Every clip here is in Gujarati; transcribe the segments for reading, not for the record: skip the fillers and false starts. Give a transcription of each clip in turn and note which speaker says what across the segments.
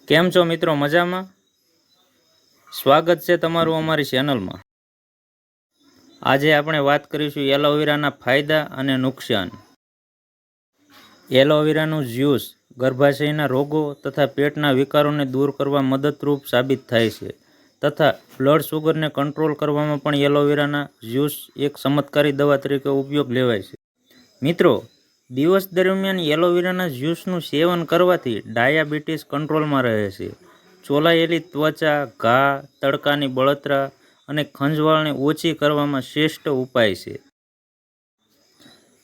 Speaker 1: કેમ છો મિત્રો? મજામાં? સ્વાગત છે તમારું અમારી ચેનલમાં। આજે આપણે વાત કરીશું એલોવેરાના ફાયદા અને નુકસાન। એલોવેરાનું જ્યુસ ગર્ભાશયના રોગો તથા પેટના વિકારોને દૂર કરવા મદદરૂપ સાબિત થાય છે તથા બ્લડ શુગરને કંટ્રોલ કરવામાં પણ એલોવેરાના જ્યુસ એક ચમત્કારી દવા તરીકે ઉપયોગ લેવાય છે। મિત્રો, દિવસ દરમિયાન એલોવેરાના જ્યુસનું સેવન કરવાથી ડાયાબિટીસ કંટ્રોલમાં રહે છે, ચોલાયેલી ત્વચા, ઘા, તડકાની બળતરા અને ખંજવાળને ઓછી કરવામાં શ્રેષ્ઠ ઉપાય છે।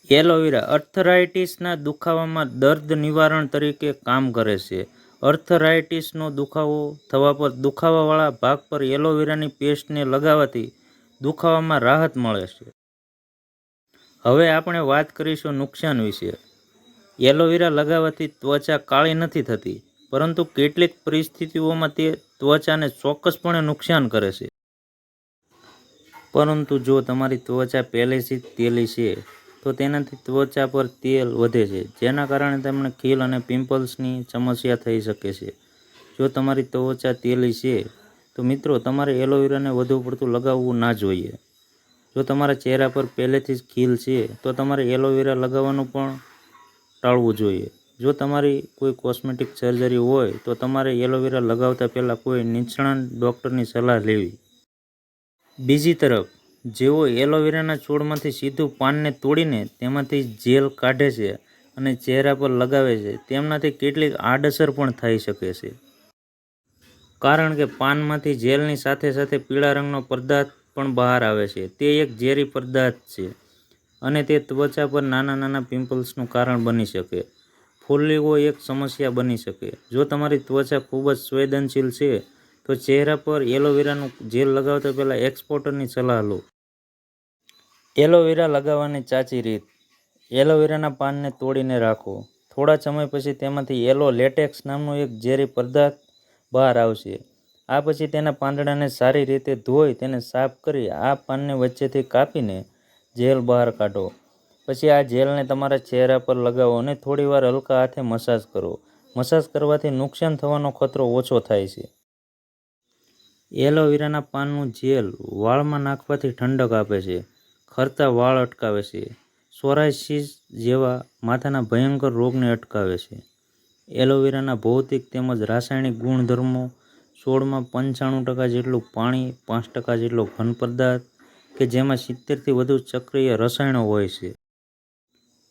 Speaker 1: એલોવેરા આર્થરાઇટિસના દુખાવામાં દર્દ નિવારણ તરીકે કામ કરે છે। આર્થરાઇટિસનો દુખાવો થવા પર દુખાવાવાળા ભાગ પર એલોવેરાની પેસ્ટને લગાવવાથી દુખાવામાં રાહત મળે છે। હવે આપણે વાત કરીશું નુકસાન વિશે। એલોવેરા લગાવવાથી ત્વચા કાળી નથી થતી, પરંતુ કેટલીક પરિસ્થિતિઓમાં તે ત્વચાને ચોક્કસપણે નુકસાન કરે છે। પરંતુ જો તમારી ત્વચા પહેલેથી જ તેલી છે, તો તેનાથી ત્વચા પર તેલ વધે છે, જેના કારણે તમને ખીલ અને પિમ્પલ્સની સમસ્યા થઈ શકે છે। જો તમારી ત્વચા તેલી છે, તો મિત્રો તમારે એલોવેરાને વધુ પડતું લગાવવું ના જોઈએ। જો તમારા ચહેરા પર પહેલેથી જ ખીલ છે, તો તમારે એલોવેરા લગાવવાનું પણ ટાળવું જોઈએ। જો તમારી કોઈ કોસ્મેટિક સર્જરી હોય, તો તમારે એલોવેરા લગાવતા પહેલાં કોઈ નિષ્ણાત ડૉક્ટરની સલાહ લેવી। બીજી તરફ, જેઓ એલોવેરાના છોડમાંથી સીધું પાનને તોડીને તેમાંથી જેલ કાઢે છે અને ચહેરા પર લગાવે છે, તેમનાથી કેટલીક આડઅસર પણ થઈ શકે છે। કારણ કે પાનમાંથી જેલની સાથે સાથે પીળા રંગનો પદાર્થ પણ બહાર આવે છે। તે એક ઝેરી પદાર્થ છે અને તે ત્વચા પર નાના નાના પિમ્પલ્સનું કારણ બની શકે, ફોલ્લીઓ એક સમસ્યા બની શકે। જો તમારી ત્વચા ખૂબ જ સંવેદનશીલ છે, તો ચહેરા પર એલોવેરાનું જેલ લગાવતા પહેલાં એક્સપર્ટની સલાહ લો। એલોવેરા લગાવવાની સાચી રીત: એલોવેરાના પાનને તોડીને રાખો। થોડા સમય પછી તેમાંથી એલો લેટેક્સ નામનો એક ઝેરી પદાર્થ બહાર આવશે। આ પછી તેના પાંદડાને સારી રીતે ધોઈ તેને સાફ કરી આ પાનને વચ્ચેથી કાપીને જેલ બહાર કાઢો। પછી આ જેલને તમારા ચહેરા પર લગાવો અને થોડીવાર હલકા હાથે મસાજ કરો। મસાજ કરવાથી નુકસાન થવાનો ખતરો ઓછો થાય છે। એલોવેરાના પાનનું જેલ વાળમાં નાખવાથી ઠંડક આપે છે, ખરતા વાળ અટકાવે છે, સોરાયસિસ જેવા માથાના ભયંકર રોગને અટકાવે છે। એલોવેરાના ભૌતિક તેમજ રાસાયણિક ગુણધર્મો: છોડમાં 95% જેટલું પાણી, 5% જેટલો ઘન પદાર્થ કે જેમાં 70થી વધુ સક્રિય રસાયણો હોય છે।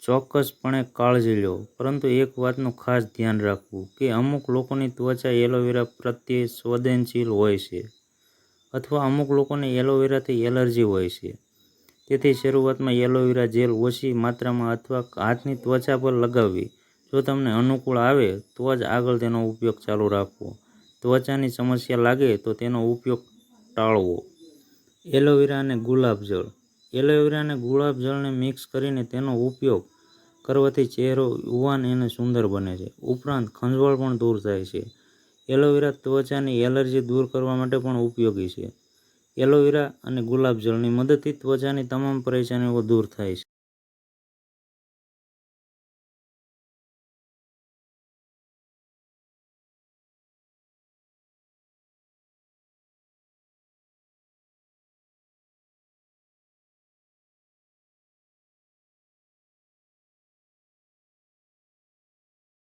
Speaker 1: ચોક્કસપણે કાળજી લો, પરંતુ એક વાતનું ખાસ ધ્યાન રાખવું કે અમુક લોકોની ત્વચા એલોવેરા પ્રત્યે સંવેદનશીલ હોય છે અથવા અમુક લોકોને એલોવેરાથી એલર્જી હોય છે। તેથી શરૂઆતમાં એલોવેરા જેલ ઓછી માત્રામાં અથવા હાથની ત્વચા પર લગાવવી। જો તમને અનુકૂળ આવે તો જ આગળ તેનો ઉપયોગ ચાલુ રાખવો। ત્વચાની સમસ્યા લાગે તો તેનો ઉપયોગ ટાળવો। એલોવેરા અને ગુલાબજળ: એલોવેરા અને ગુલાબજળને મિક્સ કરીને તેનો ઉપયોગ કરવાથી ચહેરો યુવાન અને સુંદર બને છે, ઉપરાંત ખંજવાળ પણ દૂર થાય છે। એલોવેરા ત્વચાની એલર્જી દૂર કરવા માટે પણ ઉપયોગી છે। એલોવેરા અને ગુલાબજળની મદદથી ત્વચાની તમામ પરેશાનીઓ દૂર થાય